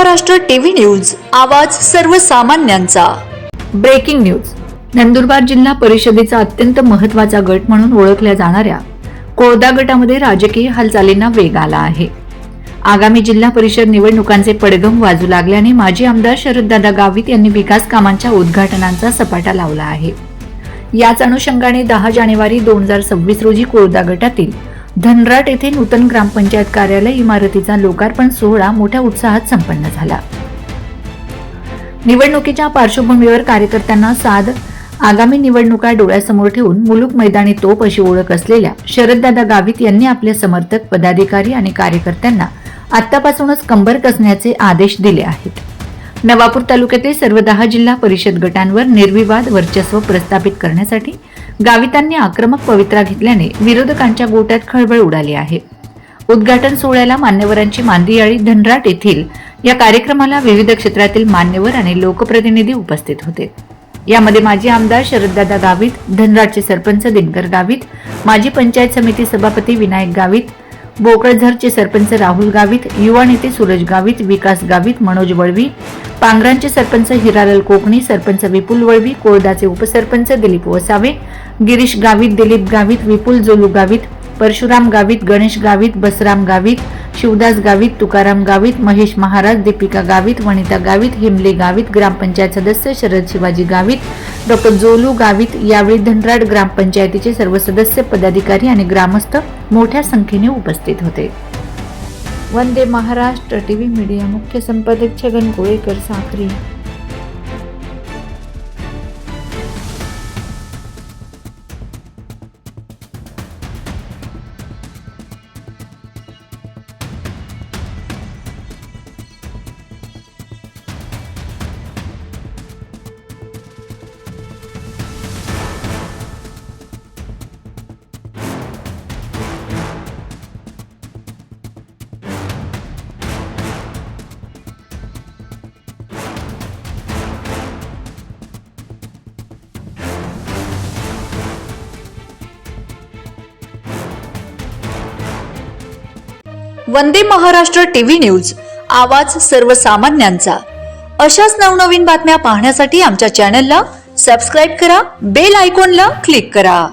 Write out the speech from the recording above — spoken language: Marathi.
महाराष्ट्र टीव्ही न्यूज, आवाज सर्वसामान्यांचा। Breaking news. नंदुरबार जिल्हा परिषदेचा अत्यंत महत्त्वाचा गट म्हणून ओळखल्या जाणाऱ्या कोळदा गटामध्ये राजकीय हालचालींना वेग आला आहे। आगामी जिल्हा परिषद निवडणुकांचे पडघम वाजू लागल्याने माजी आमदार शरददादा गावित यांनी विकास कामांच्या उद्घाटनांचा सपाटा लावला आहे। याच अनुषंगाने 10 जानेवारी 2026 रोजी कोळदा गटातील धनराट येथे नूतन ग्रामपंचायत कार्यालय इमारतीचा लोकार्पण सोहळा मोठ्या उत्साहात संपन्न झाला। निवडणुकीच्या पार्श्वभूमीवर कार्यकर्त्यांना साध आगामी निवडणुका डोळ्यासमोर ठेवून मुलूक मैदानी तोप अशी ओळख असलेल्या शरददादा गावित यांनी आपले समर्थक, पदाधिकारी आणि कार्यकर्त्यांना आतापासूनच कंबर कसण्याचे आदेश दिले आहेत। नवापूर तालुक्यातील सर्व 10 जिल्हा परिषद गटांवर निर्विवाद वर्चस्व प्रस्थापित करण्यासाठी गावितांनी आक्रमक पवित्रा घेतल्याने विरोधकांच्या गोट्यात खळबळ उडाली आहे। उद्घाटन सोहळ्याला मान्यवरांची मांदियाळी धनराट येथील या कार्यक्रमाला विविध क्षेत्रातील मान्यवर आणि लोकप्रतिनिधी उपस्थित होते। यामध्ये माजी आमदार शरददादा गावित, धनराटचे सरपंच दिनकर गावित, माजी पंचायत समिती सभापती विनायक गावित, बोकळझरचे सरपंच राहुल गावित, युवा नेते सूरज गावित, विकास गावित, मनोज वळवी, पांगरांचे सरपंच हिरालाल कोकणी, सरपंच विपुल वळवी, कोळदाचे उपसरपंच दिलीप वसावे, गिरीश गावित, दिलीप गावित, विपुल जोलू गावित, परशुराम गावित, गणेश गावित, बसराम गावित, शिवदास गावित, तुकाराम गावित, महेश महाराज, दीपिका गावित, वनिता गावित, हिमले गावित, ग्रामपंचायत सदस्य शरद शिवाजी गावित, डॉक्टर जोलू गावित, यावेळी धनराट ग्रामपंचायतीचे सर्व सदस्य, पदाधिकारी आणि ग्रामस्थ मोठ्या संख्येने उपस्थित होते। वंदे महाराष्ट्र टीव्ही मीडिया मुख्य संपादक छगन कोळेकर, साखरी। वंदे महाराष्ट्र टीव्ही न्यूज, आवाज सर्वसामान्यांचा। अशाच नवनवीन बातम्या पाहण्यासाठी आमच्या चॅनलला सबस्क्राइब करा, बेल आयकॉनला क्लिक करा।